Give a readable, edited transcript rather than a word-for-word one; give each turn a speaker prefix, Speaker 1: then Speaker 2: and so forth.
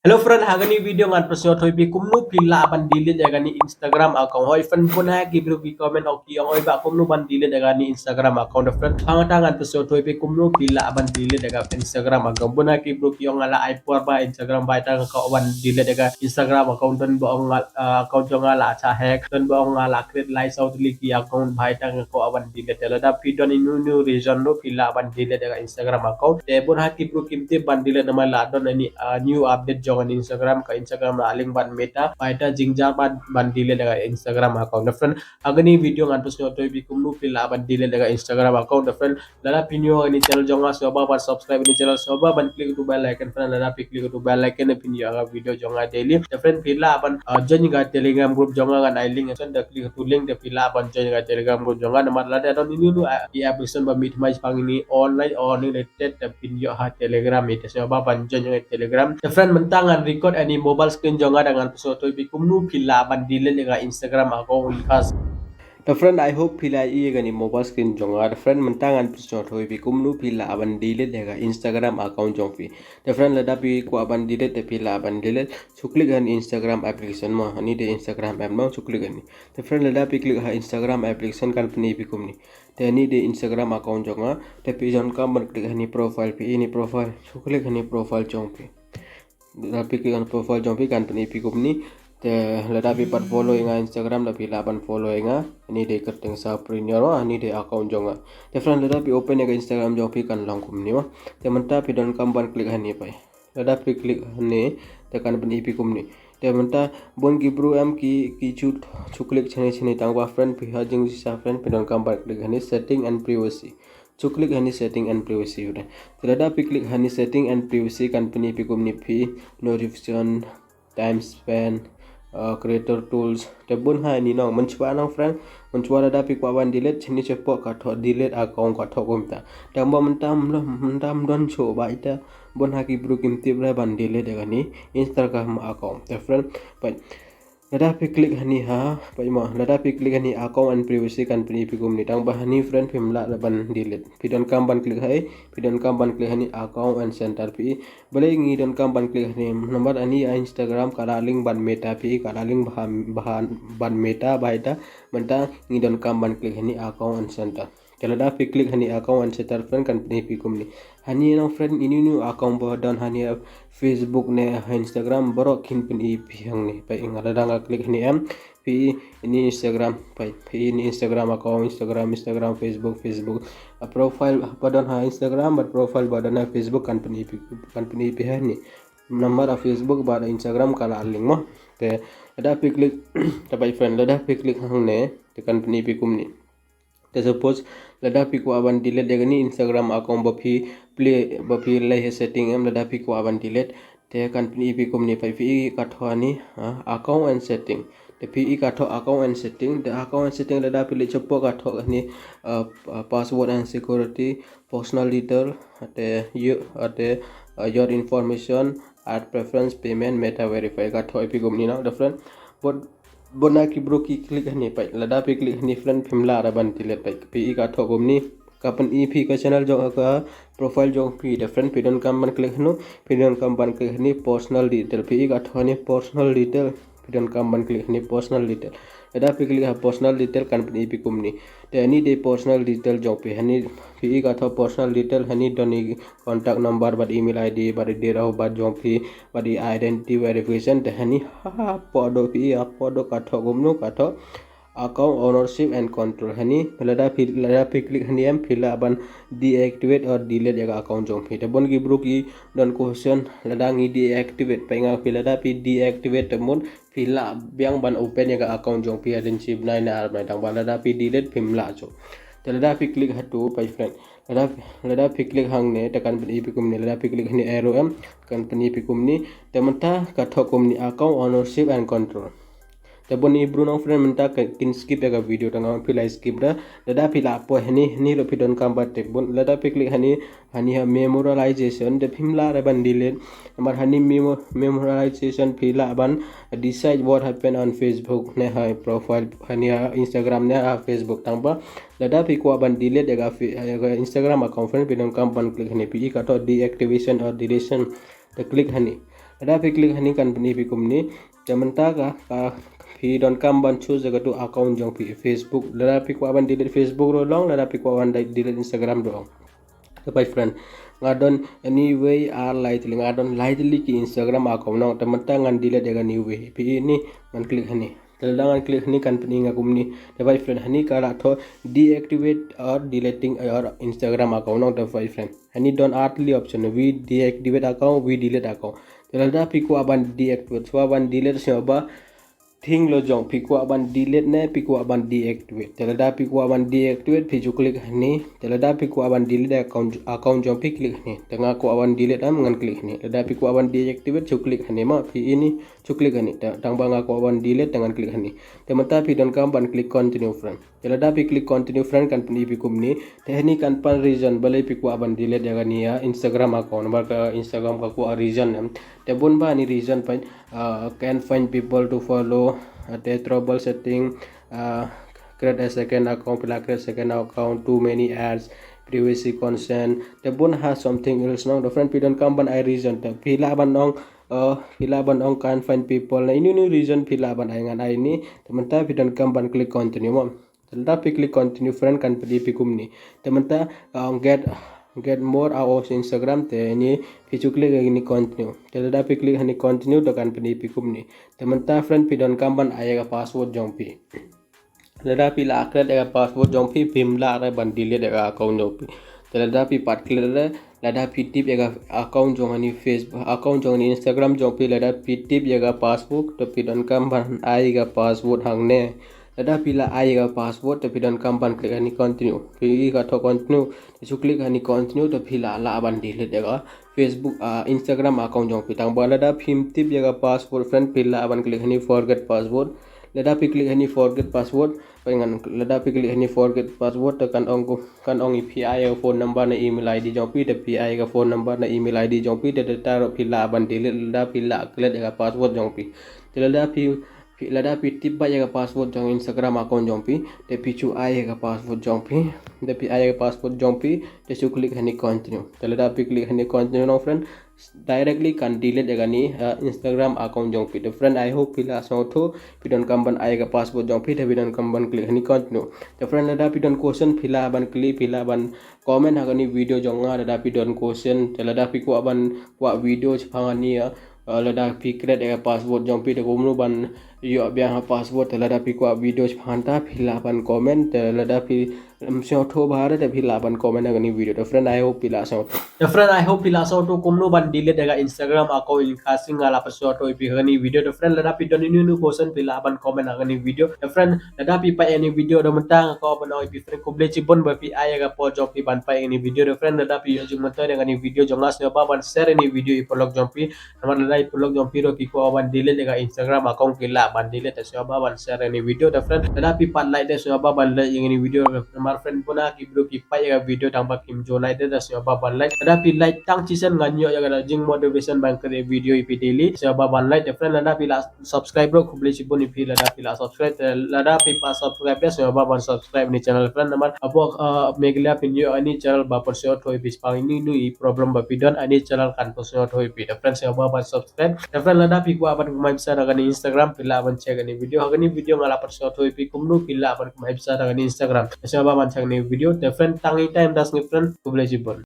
Speaker 1: Hello friend, hagani video ngan presyo thoi pi kumnu pila ban delete agani Instagram account hoi fan pun ha give pi comment oki oi ba kumnu ban delete agani Instagram account friend hangata ngan presyo thoi pi kumnu pila ban delete aga Instagram account pun ha give ki ong ala ai por ba Instagram ba ta ka ban delete aga Instagram account dan ba ong account jong ala cha hack dan ba ong ala create lai sau li ki account ba ta ko ban delete la da pi don inu new reason no pila ban delete aga Instagram account te pun ha give kimti ban delete nama la don ani new update jangan Instagram ka Instagram na aling ban meta paita jingja ban dile daga Instagram account na friend agani video ngantus no toy bikum nu pila ban dile daga Instagram account na friend lala pinyo ini channel jonga soba ban subscribe ini channel soba ban klik tu bell icon friend lala klik tu bell icon pinyo aga video jonga daily na friend pila ban join ga telegram group jonga ga link so da klik tu link de pila ban join ga telegram group jonga na lada don ini nu i application ba meet mai pang ini online or related da pinyo ha telegram itu soba ban join ga telegram na friend mentangan record any mobile screen jonga dengan pesoto bikumnu pila ban dile dengan Instagram ako likas. The friend I hope pila iya gani mobile screen jonga the friend mentangan pesoto bikumnu pila ban dile dengan Instagram account jongpi. The friend lada pi ku ban dile te pila ban dile suklik gani Instagram application mo ani de Instagram app mo suklik gani. The friend lada pi klik ha Instagram application company bikumni. Te ani de Instagram account jonga te pi jon kam ban klik hani profile pi ini profile suklik hani profile jongpi. Tapi kan profile jompi kan penipi kumni te ladapi pat follow inga Instagram tapi laban follow inga ini de kerteng sa premier wa ini de account jonga te friend ladapi open inga Instagram jompi kan long kumni wa te menta pi don kamban klik hani pai ladapi klik hani te kan penipi kumni te menta bon gibru am ki chuklik chene chene tangwa friend pi hajing sa friend pi don kamban klik hani setting and privacy klik hani setting and privacy udah terada pi klik hani setting and privacy company pi kumni pi notification time span creator tools tebun ha ni no mencuba nang friend mencuba ada pi kwaban delete chini cepo ka tho delete account ka tho kumta tamba mentam don coba ita bon ha ki bru kimti bra ban delete gani Instagram account te friend lada pi klik hani ha pai ma lada pi klik hani account and privacy company pi kumni tang ba hani friend pimla laban delete pi don kam ban klik hai pi don kam ban klik hani account and center pi boleh ngi don kam ban klik hani nomor ani Instagram kala link ban meta pi kala link bahan ban meta baita menta ngi don kam ban klik hani account and center kalau dah pi klik hani account and center friend company pi kumni hani no friend ini nu account ba don hani Facebook ne Instagram borok kin pin i piang ni pai ngala danga klik ni am pi ini Instagram pai ini Instagram account Instagram Facebook profile badan ha Instagram but profile badan ha Facebook company pi ni number of Facebook pada Instagram kala link mo te ada pi klik tapai friend ada pi klik hang ne te company pi kum ni te suppose lada pi ko aban delete degani Instagram account bapi lai setting em lada pi ko aban delete te company pi kumni pai pi kathwani account and setting te pi katho account and setting the account and setting lada pi le chopo katho ni password and security personal detail te your information add preference payment meta verify katho pi kumni na different but bona ki bro ki klik hani pai lada pi klik hani friend phimla raban tile pai pi ka tho gomni kapan EP ka channel jo ka profile jo pi different pi don kam ban klik hnu pi don kam ban klik hani personal detail pi ka tho ni personal detail pi don kam ban klik hani personal detail lada pi klik ha personal detail company pi kumni te ani de personal detail jo pi hani pi ka tho personal detail hani doni contact number but email ID but de raw but jo pi but identity verification te hani podo pi podo ka tho gumnu ka tho account ownership and control hani lada pi klik hani am phila ban deactivate or delete jaga account jong phi bon gi bro ki don question lada ngi deactivate penga phila da pi deactivate mon phila biang ban open jaga account jong phi adin chip nai na ar mai dang ba lada pi delete phimla cho te lada pi klik hatu pai friend lada pi klik hang ne te kan pi kum ne lada pi klik hani arrow am company pi kum ni te menta ka tho kum ni account ownership and control Tabon ni Bruno friend minta kin skip ya video tanga pila skip da lada pila po hani lo pidon kambat tebon lada klik hani ha memorialization de phimla ban delete amar hani memorialization pila ban decide what happen on Facebook ne ha profile hani ha Instagram ne ha Facebook tangba lada pi ko ban delete ya Instagram account friend pidon kam ban klik hani pi ka to deactivation or deletion the klik hani Lada pi klik hani kan peni pi kumni jamanta ka pi don kam ban choose jaga tu account jong pi Facebook lada pi ko ban delete Facebook ro long lada pi ko ban delete Instagram ro my friend ngadon anyway ngadon lightly ki Instagram account no tamanta ngan delete jaga new way pi ini man klik hani telangan klik hani kan peni ngagum ni my friend hani kala tho deactivate or deleting your Instagram account no my friend hani don artly option we deactivate account we delete account telada pi ko aban deactivate so aban delete so ba thing lo jong pi ko aban delete ne pi ko aban deactivate telada pi ko aban deactivate pi ju klik hani telada pi ko aban delete account jong pi klik hani tengah ko aban delete am ngan klik hani telada pi ko aban deactivate ju klik hani ma pi ini ju klik hani tang bang ko aban delete dengan klik hani temata pi don kam ban klik continue friend telada pi klik continue friend kan pi kum ni tehni kan pan reason balai pi ko aban delete jaga ni ya Instagram account ba ka Instagram ka ko reason te bun ba ni reason pa can find people to follow the trouble setting create a second account create second account too many ads privacy consent the bun has something else no the friend pidon come ban I reason the pila ban ong can find people na ini reason pila ban ay ngan ay ni teman-teman pidon come ban click continue mo tapi klik continue friend kan pedi pikum ni teman-teman get more out of Instagram te ni pichu klik ini continue telada pi klik hani continue to kan pedi pikum ni teman-teman friend pidon kamban ayega password jong pi telada pi la akret ega password jong pi pimla re ban delete ega account jong pi telada pi pat klik re lada pi tip ega account jong ani Facebook account jong ni Instagram jong pi lada pi tip ega password to pidon kamban ayega password hangne lada pila ayega password to pidon kamban klik ani continue pi ka to continue su klik ani continue to pila la ban delete ega Facebook Instagram account jong pi tang balada phim tip ega password friend pila ban klik ani forget password lada pi klik hani forget password pengan lada pi klik hani forget password tekan ong API phone number na email ID jong pi de API ka phone number na email ID jong pi de taro pila ban delete lada pila klik ega password jong pi lada pi tip ba ega password jong Instagram account jong pi de pichu ega password jong pi de pi ega password jong pi de su klik hani continue lada pi klik hani continue no friend directly kan delete ega ni Instagram account jong pi the friend I hope pila so tho pidon kamban ega password jong pi de pidon kamban klik hani continue the friend lada pidon question pila ban klik pila ban comment hagani video jonga lada pidon question lada pi ko aban kwa video chhangani lada pi create ega password jong pi de komnu ban yo biang password lada pi ko video chhanta pila ban comment lada pi so tho bahare de pila ban comment hagani video the friend I hope pila so the friend I hope pila so to komnu ban delete ega Instagram account in casing ala paso to pi hagani video the friend lada pi don ini question pila ban comment hagani video the friend lada pi pa any video do mentang ko ban oi pi friend ko ble chibon ba pi ega po job pi ban pa any video the friend lada pi yo jung mentang dengan video jongas ne ba ban share any video i polog jong pi namar lada i polog jong pi ro pi ko ban delete ega Instagram account kila ban delete so ba ban share any video the friend lada pi pat like de so ba ban like any video namar friend puna ki bro pi pa ega video tang ba kim jo like de so ba ban like lada pi like tang chisen nganyo ya gala jing motivation ban kre video i pi daily so ba ban like the friend lada pi la subscribe ro kuble chibon i pi lada pi la subscribe lada pi pa subscribe de so ba ban subscribe ni channel friend namar abo megla pin yo ani channel ba per so thoi bis pang ni nu i problem ba pi don ani channel kan per so thoi pi the friend so ba ban subscribe the friend lada pi ko aban kumai bisa daga ni Instagram pila aban check ni video hagani video ngala per so thoi pi kumnu pila aban kumai bisa daga ni Instagram so ba ban check ni video the friend tangi time das ni friend kuble chibon